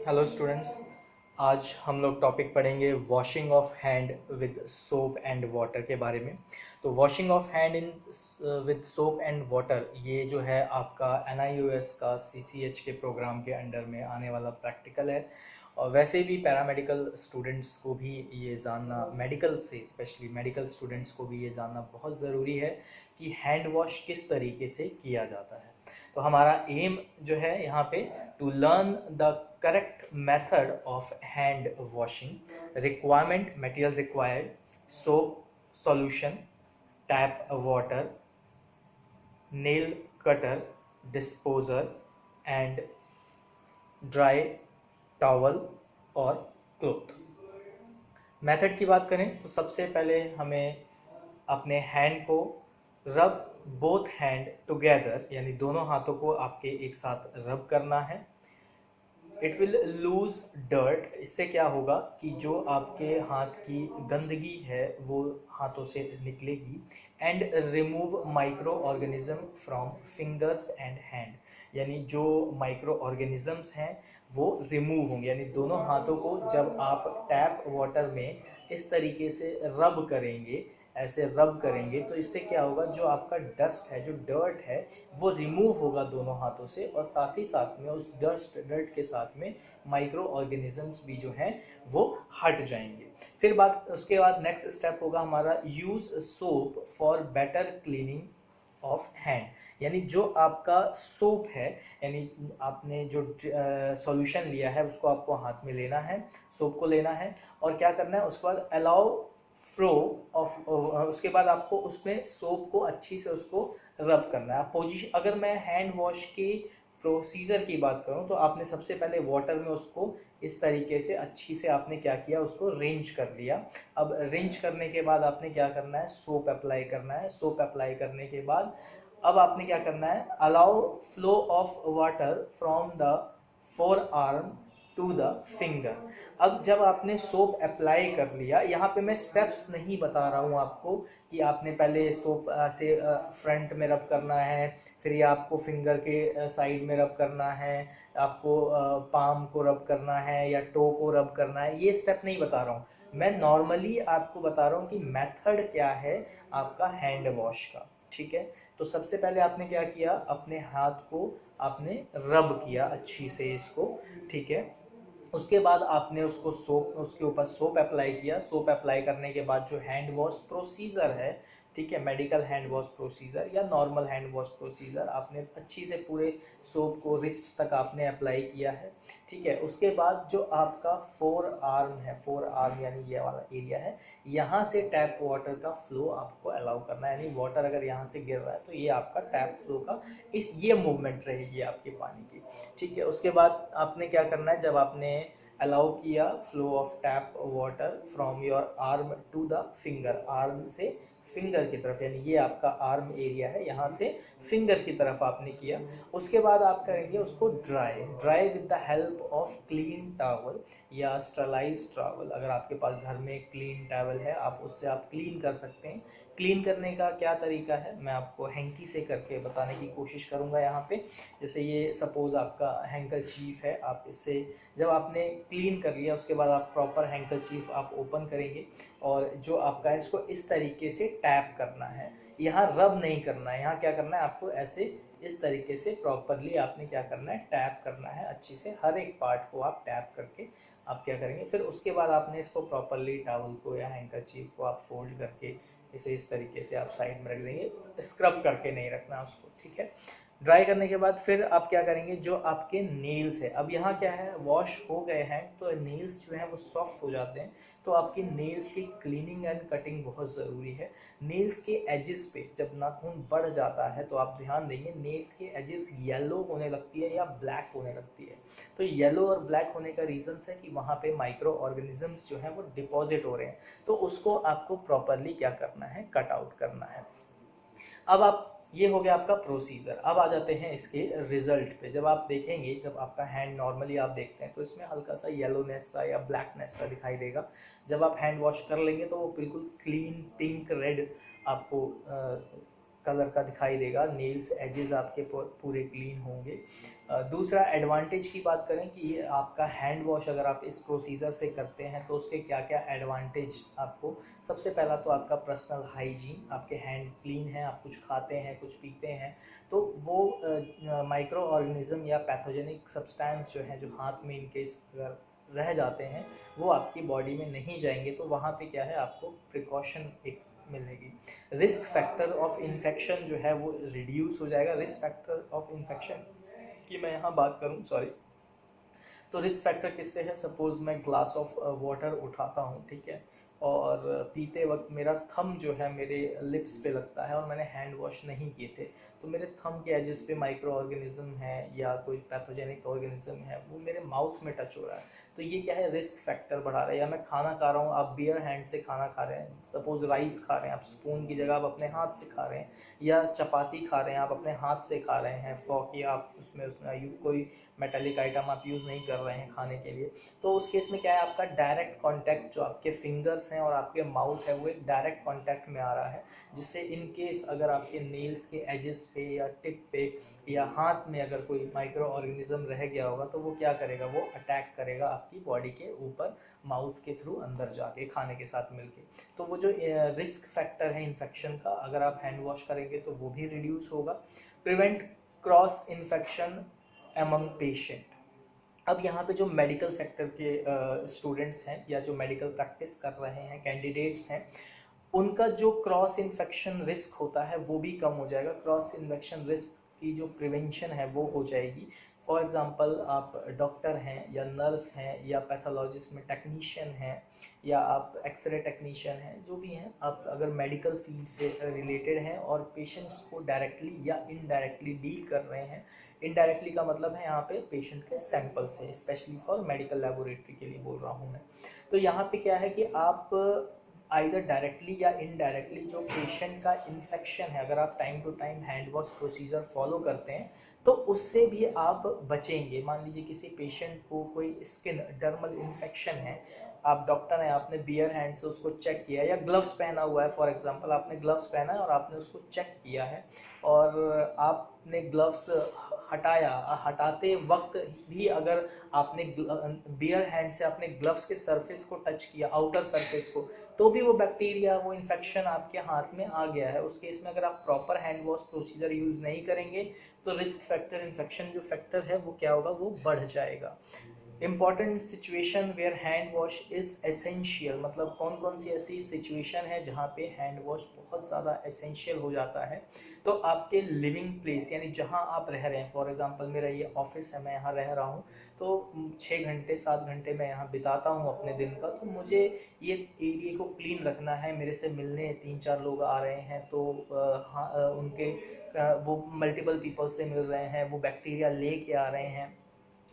Hello students. आज हम लोग टॉपिक पढ़ेंगे washing of hand with soap and water के बारे में। तो washing of hand in with soap and water, ये जो है आपका NIOS का CCH के प्रोग्राम के अंडर में आने वाला प्रैक्टिकल है। और वैसे भी पैरामेडिकल स्टूडेंट्स को भी ये जानना, मेडिकल से स्पेशली मेडिकल स्टूडेंट्स को भी ये जानना बहुत ज़रूरी है कि हैंड वॉश किस तरीके से किया जाता है। तो हमारा एम जो है यहाँ पे to learn the correct method of hand washing. Requirement, material required: soap solution, tap water, nail cutter, disposer and dry towel और क्लॉथ। मेथड की बात करें तो सबसे पहले हमें अपने हैंड को रब बोथ हैंड टुगेदर, यानी दोनों हाथों को आपके एक साथ रब करना है। It will lose dirt. इससे क्या होगा कि जो आपके हाथ की गंदगी है वो हाथों से निकलेगी। And remove micro organism from fingers and hand, यानी जो माइक्रो ऑर्गेनिजम्स हैं वो रिमूव होंगे। यानी दोनों हाथों को जब आप टैप वाटर में इस तरीके से रब करेंगे, ऐसे रब करेंगे, तो इससे क्या होगा, जो आपका डस्ट है, जो डर्ट है, वो रिमूव होगा दोनों हाथों से। और साथ ही साथ में उस डर्ट के साथ में माइक्रो ऑर्गेनिजम्स भी जो हैं वो हट जाएंगे। फिर बात, उसके बाद नेक्स्ट स्टेप होगा हमारा use soap for better cleaning of hand. यानी जो आपका सोप है, यानी आपने जो सॉल्यूशन लिया है उसको आपको हाथ में लेना है, सोप को लेना है, और क्या करना है उसके बाद अलाउ फ्लो ऑफ, उसके बाद आपको उसमें सोप को अच्छी से उसको रब करना है। पोजीशन, अगर मैं हैंड वॉश की प्रोसीजर की बात करूं तो आपने सबसे पहले वाटर में उसको इस तरीके से अच्छी से आपने क्या किया, उसको रेंज कर लिया। अब रेंज करने के बाद आपने क्या करना है, सोप अप्लाई करना है। सोप अप्लाई करने के बाद अब आपने क्या करना है, allow flow of water from the forearm to the finger. अब जब आपने सोप अप्लाई कर लिया, यहाँ पे मैं स्टेप्स नहीं बता रहा हूँ आपको कि आपने पहले सोप से फ्रंट में रब करना है, फिर ये आपको फिंगर के साइड में रब करना है, आपको पाम को रब करना है या टो को रब करना है, ये स्टेप नहीं बता रहा हूँ। मैं नॉर्मली आपको बता रहा हूँ कि मेथड क्या है आपका हैंड वॉश का। ठीक है, तो सबसे पहले आपने क्या किया, अपने हाथ को आपने रब किया अच्छी से इसको। ठीक है, उसके बाद आपने उसको सोप, उसके ऊपर सोप अप्लाई किया। सोप अप्लाई करने के बाद जो हैंड वॉश प्रोसीजर है, ठीक है, मेडिकल हैंड वॉश प्रोसीजर या नॉर्मल हैंड वॉश प्रोसीजर, आपने अच्छी से पूरे सोप को रिस्ट तक आपने अप्लाई किया है। ठीक है, उसके बाद जो आपका फोर आर्म है, फोर आर्म यानी ये वाला एरिया है, यहाँ से टैप वाटर का फ्लो आपको अलाउ करना है। यानी वाटर अगर यहाँ से गिर रहा है तो ये आपका टैप फ्लो का ये मूवमेंट रहेगी आपके पानी की। ठीक है, उसके बाद आपने क्या करना है, जब आपने अलाउ किया flow of tap water from your arm to the finger, arm से फिंगर की तरफ, यानी ये आपका आर्म एरिया है, यहाँ से फिंगर की तरफ आपने किया। उसके बाद आप करेंगे उसको dry with the help of clean towel या स्टरलाइज टॉवल। अगर आपके पास घर में क्लीन टॉवल है, आप उससे आप क्लीन कर सकते हैं। क्लीन करने का क्या तरीका है मैं आपको हैंकी से करके बताने की कोशिश करूंगा यहाँ पे। जैसे ये सपोज आपका हैंकरचीफ है, आप इससे जब आपने क्लीन कर लिया उसके बाद आप प्रॉपर हैंकरचीफ आप ओपन करेंगे और जो आपका है इसको इस तरीके से टैप करना है। यहाँ रब नहीं करना है, यहाँ क्या करना है आपको, ऐसे इस तरीके से प्रॉपरली आपने क्या करना है, टैप करना है अच्छी से। हर एक पार्ट को आप टैप करके आप क्या करेंगे, फिर उसके बाद आपने इसको प्रॉपरली टॉवल को या हैंकरचीफ को आप फोल्ड करके इसे इस तरीके से आप साइड में रख देंगे। स्क्रब करके नहीं रखना उसको। ठीक है, ड्राई करने के बाद फिर आप क्या करेंगे, जो आपके नेल्स है, अब यहाँ क्या है, वॉश हो गए हैं तो नेल्स जो है वो सॉफ्ट हो जाते हैं, तो आपके नेल्स की क्लीनिंग एंड कटिंग बहुत ज़रूरी है। नेल्स के एजेस पे जब नाखून बढ़ जाता है तो आप ध्यान देंगे नेल्स के एजेस येलो होने लगती है या ब्लैक होने लगती है। तो येलो और ब्लैक होने का रीज़न है कि वहाँ पे माइक्रो ऑर्गेनिजम्स जो हैं वो डिपॉजिट हो रहे हैं, तो उसको आपको प्रॉपरली क्या करना है, कट आउट करना है। अब आप, ये हो गया आपका प्रोसीजर। अब आ जाते हैं इसके रिजल्ट पे। जब आप देखेंगे, जब आपका हैंड नॉर्मली आप देखते हैं तो इसमें हल्का सा येलोनेस सा या ब्लैकनेस सा दिखाई देगा। जब आप हैंड वॉश कर लेंगे तो वो बिल्कुल क्लीन पिंक रेड आपको कलर का दिखाई देगा। नेल्स एजेस आपके पूरे क्लीन होंगे। दूसरा एडवांटेज की बात करें कि ये आपका हैंड वॉश अगर आप इस प्रोसीजर से करते हैं तो उसके क्या क्या एडवांटेज आपको, सबसे पहला तो आपका पर्सनल हाइजीन, आपके हैंड क्लीन हैं, आप कुछ खाते हैं कुछ पीते हैं तो वो माइक्रो ऑर्गेनिज्म या पैथोजेनिक सब्सटेंस जो है जो हाथ में इनकेस अगर रह जाते हैं वो आपकी बॉडी में नहीं जाएंगे, तो वहाँ पे क्या है आपको प्रिकॉशन एक मिलेगी। रिस्क फैक्टर ऑफ इन्फेक्शन जो है वो रिड्यूस हो जाएगा। रिस्क फैक्टर ऑफ इन्फेक्शन की मैं यहाँ बात करूँ, सॉरी, तो रिस्क फैक्टर किससे है, सपोज मैं ग्लास ऑफ वाटर उठाता हूँ, ठीक है, और पीते वक्त मेरा थंब जो है मेरे लिप्स पे लगता है और मैंने हैंड वॉश नहीं किए थे, तो मेरे थंब के एजेस पे माइक्रो ऑर्गेनिज्म है या कोई पैथोजेनिक ऑर्गेनिज्म है वो मेरे माउथ में टच हो रहा है, तो ये क्या है रिस्क फैक्टर बढ़ा रहा है। या मैं खाना खा रहा हूँ, आप बियर हैंड से खाना खा रहे हैं, सपोज राइस खा रहे हैं, आप स्पून की जगह आप अपने हाथ से खा रहे हैं, या चपाती खा रहे हैं आप अपने हाथ से खा रहे हैं, फॉक या आप उसमें कोई मेटालिक आइटम आप यूज़ नहीं कर रहे हैं खाने के लिए, तो उस केस में क्या है आपका डायरेक्ट कांटेक्ट जो आपके फिंगर्स हैं और आपके माउथ है वो एक डायरेक्ट कांटेक्ट में आ रहा है, जिससे इन केस अगर आपके नेल्स के एजेस पे या टिप पे या हाथ में अगर कोई माइक्रो ऑर्गेनिज्म रह गया होगा तो वो क्या करेगा, वो अटैक करेगा आपकी बॉडी के ऊपर माउथ के थ्रू अंदर जाके खाने के साथ मिलके। तो वो जो रिस्क फैक्टर है इन्फेक्शन का, अगर आप हैंड वॉश करेंगे तो वो भी रिड्यूस होगा। Prevent cross infection among patient. अब यहाँ पे जो मेडिकल सेक्टर के स्टूडेंट्स हैं या जो मेडिकल प्रैक्टिस कर रहे हैं कैंडिडेट्स हैं, उनका जो क्रॉस इन्फेक्शन रिस्क होता है वो भी कम हो जाएगा। क्रॉस इन्फेक्शन रिस्क की जो प्रिवेंशन है वो हो जाएगी। फॉर एग्जांपल आप डॉक्टर हैं या नर्स हैं या पैथोलॉजिस्ट में टेक्नीशियन हैं या आप एक्सरे टेक्नीशियन हैं, जो भी हैं, आप अगर मेडिकल फील्ड से रिलेटेड हैं और पेशेंट्स को डायरेक्टली या इनडायरेक्टली डील कर रहे हैं, इनडायरेक्टली का मतलब है यहाँ पे पेशेंट के सैंपल से, स्पेशली फॉर मेडिकल लेबोरेटरी के लिए बोल रहा हूँ मैं, तो यहाँ पे क्या है कि आप आइदर डायरेक्टली या इनडायरेक्टली जो पेशेंट का इन्फेक्शन है, अगर आप time to time hand wash procedure follow करते हैं तो उससे भी आप बचेंगे। मान लीजिए किसी पेशेंट को कोई स्किन डर्मल इन्फेक्शन है, आप डॉक्टर हैं, आपने बियर हैंड से उसको चेक किया या ग्लव्स पहना हुआ है, फॉर एग्जांपल आपने ग्लव्स पहना है और आपने उसको चेक किया है और आपने ग्लव्स हटाया, हटाते वक्त भी अगर आपने बियर हैंड से आपने ग्लव्स के सरफेस को टच किया, आउटर सरफेस को, तो भी वो बैक्टीरिया वो इन्फेक्शन आपके हाथ में आ गया है। उस केस में अगर आप proper hand wash procedure use नहीं करेंगे तो रिस्क फैक्टर इन्फेक्शन जो फैक्टर है वो क्या होगा, वो बढ़ जाएगा। Important situation where hand wash is essential, मतलब कौन कौन सी ऐसी सिचुएशन है जहाँ पे हैंड वॉश बहुत ज़्यादा एसेंशियल हो जाता है, तो आपके लिविंग प्लेस यानी जहाँ आप रह रहे हैं, फॉर एग्जांपल मेरा ये ऑफिस है, मैं यहाँ रह रहा हूँ, तो 6 घंटे 7 घंटे मैं यहाँ बिताता हूँ अपने दिन का, तो मुझे ये एरिया को क्लीन रखना है, मेरे से मिलने 3-4 लोग आ रहे हैं तो उनके वो मल्टीपल पीपल से मिल रहे हैं, वो बैक्टीरिया लेके आ रहे हैं,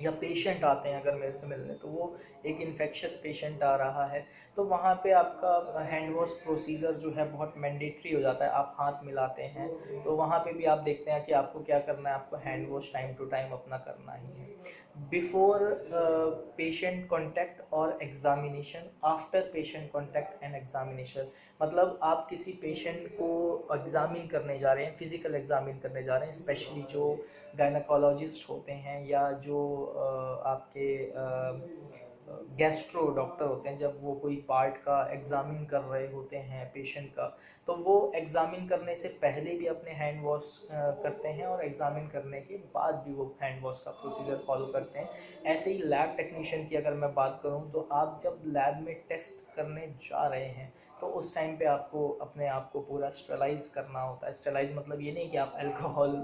या पेशेंट आते हैं अगर मेरे से मिलने तो वो एक इन्फेक्शियस पेशेंट आ रहा है, तो वहाँ पे आपका हैंड वॉश प्रोसीजर जो है बहुत मैंडेटरी हो जाता है। आप हाथ मिलाते हैं तो वहाँ पे भी आप देखते हैं कि आपको क्या करना है, आपको hand wash time to time अपना करना ही है। बिफोर पेशेंट कॉन्टैक्ट और examination, after patient contact and examination, मतलब आप किसी पेशेंट को एग्जामिन करने जा रहे हैं, फिजिकल एग्जामिन करने जा रहे हैं, स्पेशली जो गायनाकोलॉजिस्ट होते हैं या जो आपके गैस्ट्रो डॉक्टर होते हैं, जब वो कोई पार्ट का एग्जामिन कर रहे होते हैं पेशेंट का, तो वो एग्जामिन करने से पहले भी अपने हैंड वॉश करते हैं और एग्जामिन करने के बाद भी वो हैंड वॉश का प्रोसीजर फॉलो करते हैं। ऐसे ही लैब टेक्नीशियन की अगर मैं बात करूं तो आप जब लैब में टेस्ट करने जा रहे हैं तो उस टाइम पे आपको अपने आप को पूरा स्टरलाइज करना होता है। स्टरलाइज मतलब ये नहीं कि आप अल्कोहल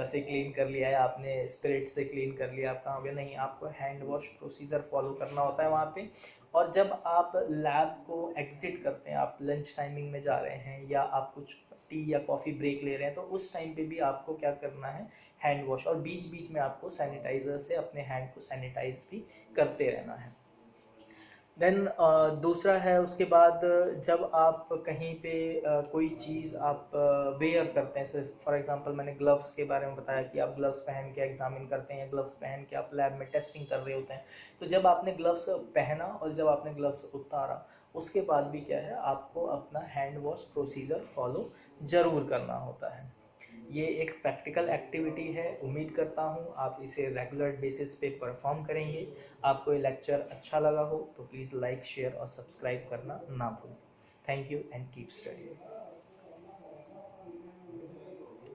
से क्लीन कर लिया या आपने स्पिरिट से क्लीन कर लिया, आप कहाँ गए, नहीं, आपको हैंड वॉश प्रोसीजर फॉलो करना होता है वहाँ पे। और जब आप लैब को एग्जिट करते हैं, आप लंच टाइमिंग में जा रहे हैं या आप कुछ टी या कॉफ़ी ब्रेक ले रहे हैं, तो उस टाइम पे भी आपको क्या करना है, हैंड वॉश, और बीच बीच में आपको सैनिटाइज़र से अपने हैंड को सैनिटाइज भी करते रहना है। देन दूसरा है उसके बाद जब आप कहीं पे कोई चीज़ आप वेयर करते हैं, फॉर एग्जांपल मैंने ग्लव्स के बारे में बताया कि आप ग्लव्स पहन के एग्जामिन करते हैं या ग्लव्स पहन के आप लैब में टेस्टिंग कर रहे होते हैं, तो जब आपने ग्लव्स पहना और जब आपने ग्लव्स उतारा उसके बाद भी क्या है, आपको अपना हैंड वॉश प्रोसीजर फॉलो ज़रूर करना होता है। ये एक प्रैक्टिकल एक्टिविटी है। उम्मीद करता हूँ आप इसे रेगुलर बेसिस पे परफॉर्म करेंगे। आपको ये लेक्चर अच्छा लगा हो तो प्लीज़ लाइक, शेयर और सब्सक्राइब करना ना भूलें। Thank you and keep studying.